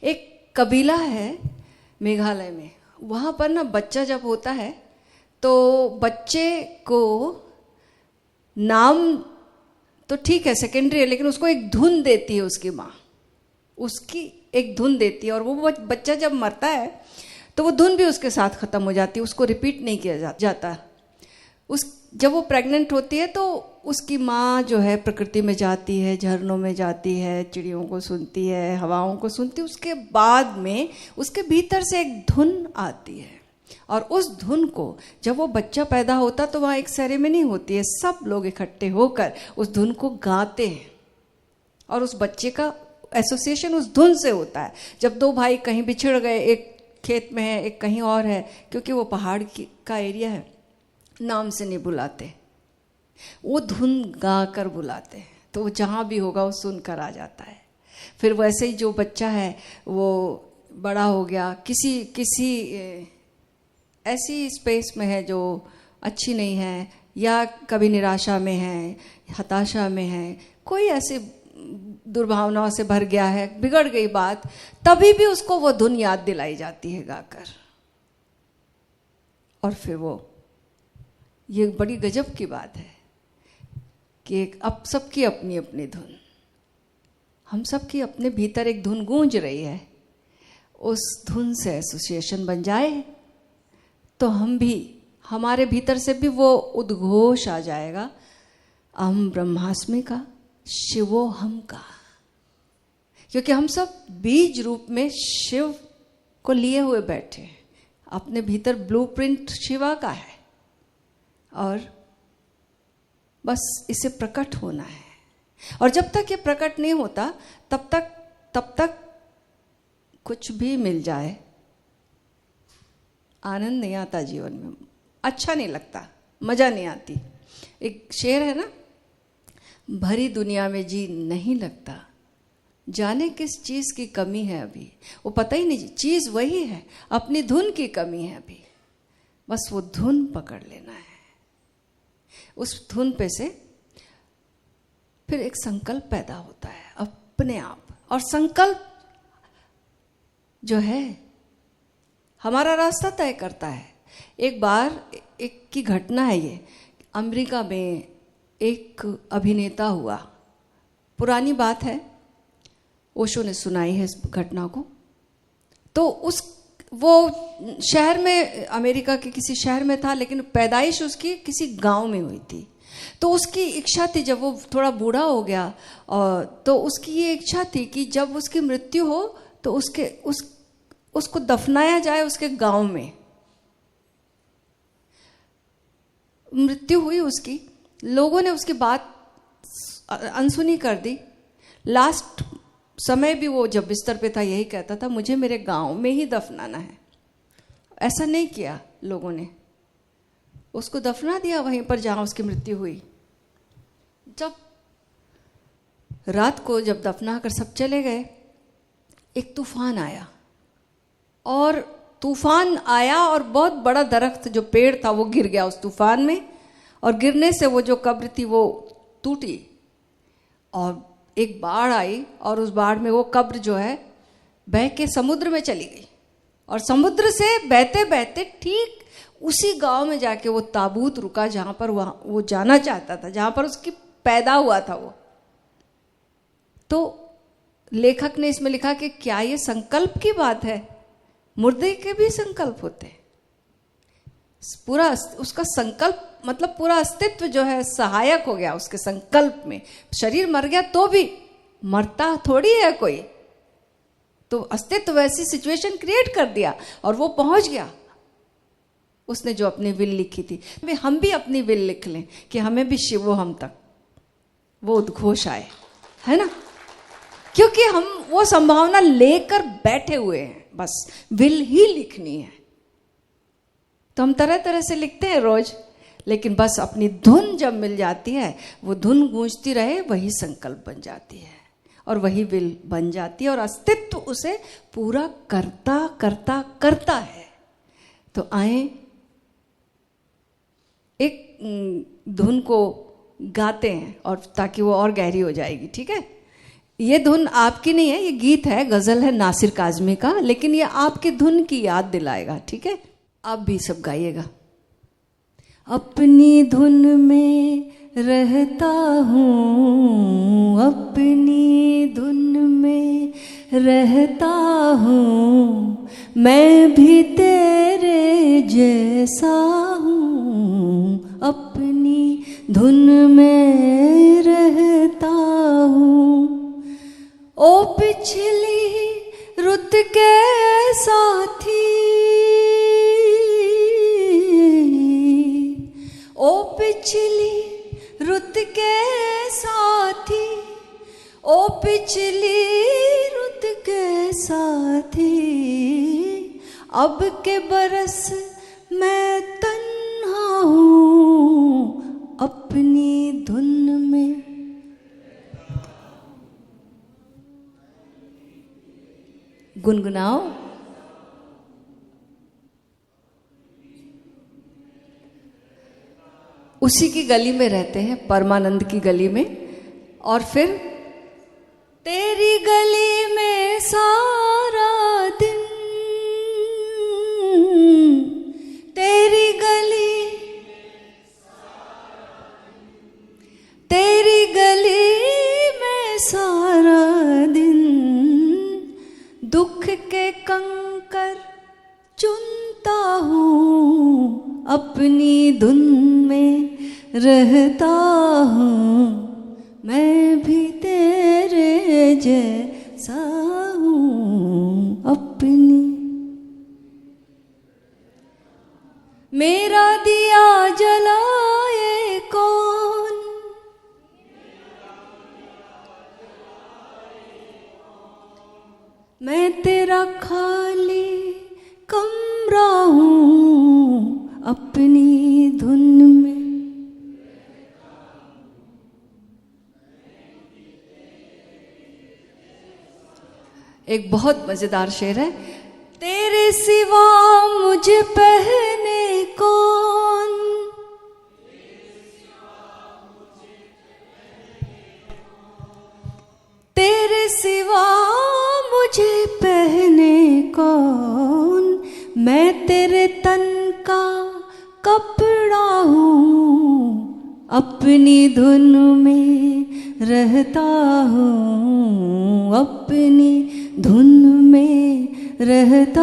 एक कबीला है मेघालय में, वहाँ पर ना बच्चा जब होता है तो बच्चे को नाम तो ठीक है सेकेंडरी है, लेकिन उसको एक धुन देती है उसकी माँ, उसकी एक धुन देती है, और वो बच्चा जब मरता है तो वो धुन भी उसके साथ ख़त्म हो जाती है, उसको रिपीट नहीं किया जाता। जब वो प्रेग्नेंट होती है तो उसकी माँ जो है प्रकृति में जाती है, झरनों में जाती है, चिड़ियों को सुनती है, हवाओं को सुनती है। उसके बाद में उसके भीतर से एक धुन आती है, और उस धुन को जब वो बच्चा पैदा होता तो वहाँ एक सेरेमनी होती है, सब लोग इकट्ठे होकर उस धुन को गाते हैं, और उस बच्चे का एसोसिएशन उस धुन से होता है। जब दो भाई कहीं बिछड़ गए, एक खेत में है एक कहीं और है, क्योंकि वो पहाड़ का एरिया है, नाम से नहीं बुलाते, वो धुन गा कर बुलाते हैं, तो वो जहाँ भी होगा वो सुनकर आ जाता है। फिर वैसे ही जो बच्चा है वो बड़ा हो गया, किसी ऐसी स्पेस में है जो अच्छी नहीं है, या कभी निराशा में है, हताशा में है, कोई ऐसी दुर्भावनाओं से भर गया है, बिगड़ गई बात, तभी भी उसको वो धुन याद दिलाई जाती है गाकर। और फिर वो, ये बड़ी गजब की बात है कि अब सबकी अपनी अपनी धुन, हम सबकी अपने भीतर एक धुन गूंज रही है, उस धुन से एसोसिएशन बन जाए तो हम भी, हमारे भीतर से भी वो उद्घोष आ जाएगा, अहम ब्रह्मास्मि का, शिवोहम का, क्योंकि हम सब बीज रूप में शिव को लिए हुए बैठे हैं। अपने भीतर ब्लूप्रिंट शिवा का है, और बस इसे प्रकट होना है। और जब तक ये प्रकट नहीं होता तब तक कुछ भी मिल जाए आनंद नहीं आता जीवन में, अच्छा नहीं लगता, मजा नहीं आती। एक शेर है ना, भरी दुनिया में जी नहीं लगता, जाने किस चीज की कमी है अभी, वो पता ही नहीं, चीज वही है, अपनी धुन की कमी है अभी, बस वो धुन पकड़ लेना है। उस धुन पे से फिर एक संकल्प पैदा होता है अपने आप, और संकल्प जो है हमारा रास्ता तय करता है। एक बार एक की घटना है ये, अमेरिका में एक अभिनेता हुआ, पुरानी बात है, ओशो ने सुनाई है इस घटना को। तो वो शहर में, अमेरिका के किसी शहर में था, लेकिन पैदाइश उसकी किसी गांव में हुई थी। तो उसकी इच्छा थी, जब वो थोड़ा बूढ़ा हो गया, और तो उसकी ये इच्छा थी कि जब उसकी मृत्यु हो तो उसको दफनाया जाए उसके गांव में। मृत्यु हुई उसकी, लोगों ने उसकी बात अनसुनी कर दी। लास्ट समय भी वो जब बिस्तर पे था यही कहता था, मुझे मेरे गांव में ही दफनाना है। ऐसा नहीं किया लोगों ने, उसको दफना दिया वहीं पर जहां उसकी मृत्यु हुई। जब रात को जब दफना कर सब चले गए, एक तूफान आया, और तूफान आया और बहुत बड़ा दरख्त जो पेड़ था वो गिर गया उस तूफान में, और गिरने से वो जो कब्र थी वो टूटी, और एक बाढ़ आई, और उस बाढ़ में वो कब्र जो है बह के समुद्र में चली गई। और समुद्र से बहते बहते ठीक उसी गांव में जाके वो ताबूत रुका जहां पर वो जाना चाहता था, जहां पर उसकी पैदा हुआ था वो। तो लेखक ने इसमें लिखा कि क्या ये संकल्प की बात है? मुर्दे के भी संकल्प होते हैं। पूरा उसका संकल्प मतलब पूरा अस्तित्व जो है सहायक हो गया उसके संकल्प में। शरीर मर गया तो भी मरता थोड़ी है कोई, तो अस्तित्व वैसी सिचुएशन क्रिएट कर दिया और वो पहुंच गया उसने जो अपनी विल लिखी थी। हम भी अपनी विल लिख लें कि हमें भी शिवो हम तक वो उद्घोष आए, है ना, क्योंकि हम वो संभावना लेकर बैठे हुए हैं, बस विल ही लिखनी है। तो हम तरह तरह से लिखते हैं रोज, लेकिन बस अपनी धुन जब मिल जाती है, वो धुन गूंजती रहे, वही संकल्प बन जाती है और वही विल बन जाती है और अस्तित्व उसे पूरा करता करता करता है। तो आए एक धुन को गाते हैं और ताकि वो और गहरी हो जाएगी, ठीक है। ये धुन आपकी नहीं है, ये गीत है, गजल है नासिर काज़मी का, लेकिन ये आपकी धुन की याद दिलाएगा, ठीक है? आप भी सब गाइएगा। अपनी धुन में रहता हूँ, अपनी धुन में रहता हूँ, मैं भी तेरे जैसा हूँ, अपनी धुन में रहता हूँ। ओ पिछली रुत के साथी, ओ पिछली रुत के साथी, ओ पिछली रुत के साथी, अब के बरस मैं तन्हा हूँ, अपनी धुन में। गुनगुनाओ। उसी की गली में रहते हैं, परमानंद की गली में। और फिर तेरी गली में सारा दिन, तेरी गली, तेरी गली में सारा दिन, दुख के कंकर चुनता हूँ, अपनी धुन में रहता हूँ, मैं भी तेरे जैसा हूँ, अपनी। मेरा दिया जलाए कौन, मैं तेरा खाली कमरा हूँ, अपनी धुन में। एक बहुत मजेदार शेर है। तेरे सिवा मुझे पहने कौन, तेरे सिवा मुझे पहने कौन, मैं तेरे तन का कपड़ा हूँ, अपनी धुन में रहता हूँ, अपनी धुन में रहता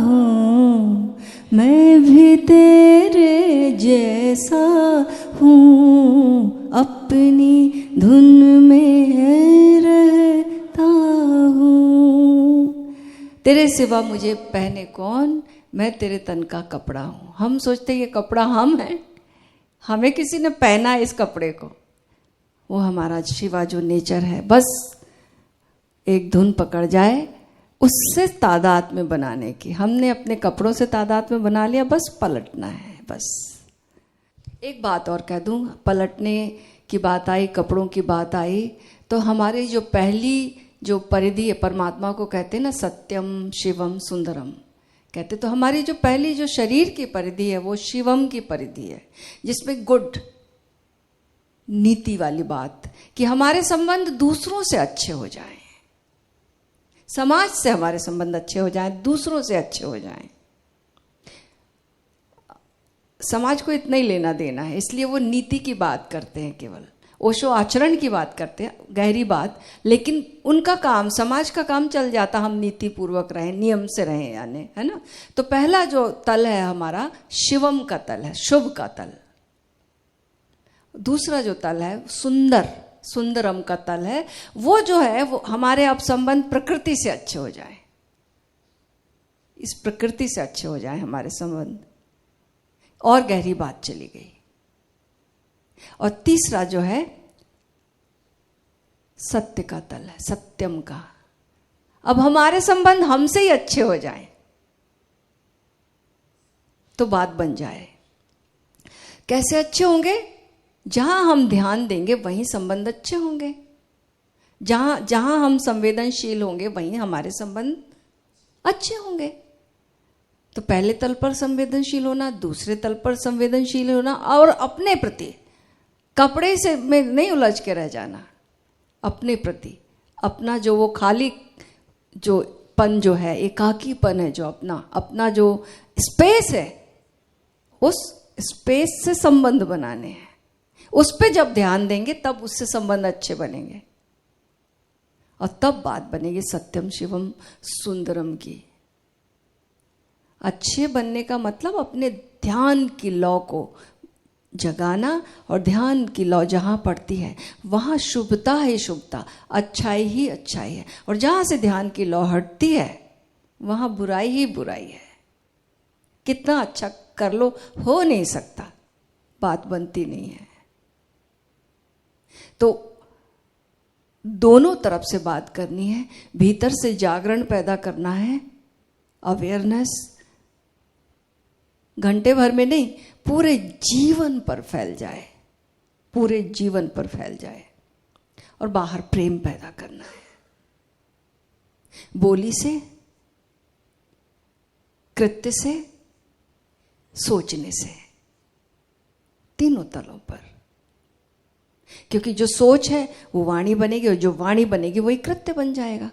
हूँ, मैं भी तेरे जैसा हूँ, अपनी धुन में रहता हूँ। तेरे सिवा मुझे पहने कौन, मैं तेरे तन का कपड़ा हूँ। हम सोचते ये कपड़ा हम हैं, हमें किसी ने पहना है इस कपड़े को, वो हमारा शिवा जो नेचर है। बस एक धुन पकड़ जाए, उससे तादाद में बनाने की, हमने अपने कपड़ों से तादाद में बना लिया, बस पलटना है। बस एक बात और कह दूं, पलटने की बात आई, कपड़ों की बात आई, तो हमारी जो पहली जो परिधि है, परमात्मा को कहते हैं ना सत्यम शिवम सुंदरम कहते, तो हमारी जो पहली जो शरीर की परिधि है वो शिवम की परिधि है, जिसमें गुड नीति वाली बात कि हमारे संबंध दूसरों से अच्छे हो जाएं, समाज से हमारे संबंध अच्छे हो जाएं, दूसरों से अच्छे हो जाएं। समाज को इतना ही लेना देना है, इसलिए वो नीति की बात करते हैं, केवल ओशो आचरण की बात करते हैं, गहरी बात। लेकिन उनका काम, समाज का काम चल जाता, हम नीति पूर्वक रहें, नियम से रहें, यानी, है ना। तो पहला जो तल है हमारा शिवम का तल है, शुभ का तल। दूसरा जो तल है सुंदर, सुंदरम का तल है, वो जो है वो हमारे अब संबंध प्रकृति से अच्छे हो जाए, इस प्रकृति से अच्छे हो जाए हमारे संबंध, और गहरी बात चली गई। और तीसरा जो है सत्य का तल है, सत्यम का। अब हमारे संबंध हमसे ही अच्छे हो जाएं तो बात बन जाए। कैसे अच्छे होंगे? जहां हम ध्यान देंगे वहीं संबंध अच्छे होंगे, जहां हम संवेदनशील होंगे वहीं हमारे संबंध अच्छे होंगे। तो पहले तल पर संवेदनशील होना, दूसरे तल पर संवेदनशील होना, और अपने प्रति, कपड़े से में नहीं उलझ के रह जाना, अपने प्रति अपना जो वो खाली जो पन जो है, एकाकीपन है, जो अपना जो स्पेस है, उस स्पेस से संबंध बनाने हैं। उस पे जब ध्यान देंगे तब उससे संबंध अच्छे बनेंगे और तब बात बनेगी सत्यम शिवम सुंदरम की। अच्छे बनने का मतलब अपने ध्यान की लौ को जगाना, और ध्यान की लौ जहाँ पड़ती है वहाँ शुभता ही शुभता, अच्छाई ही अच्छाई है, और जहाँ से ध्यान की लौ हटती है वहाँ बुराई ही बुराई है। कितना अच्छा कर लो, हो नहीं सकता, बात बनती नहीं है। तो दोनों तरफ से बात करनी है, भीतर से जागरण पैदा करना है, अवेयरनेस घंटे भर में नहीं, पूरे जीवन पर फैल जाए, पूरे जीवन पर फैल जाए, और बाहर प्रेम पैदा करना है, बोली से, कृत्य से, सोचने से, तीनों तलों पर। क्योंकि जो सोच है वो वाणी बनेगी, और जो वाणी बनेगी वही कृत्य बन जाएगा।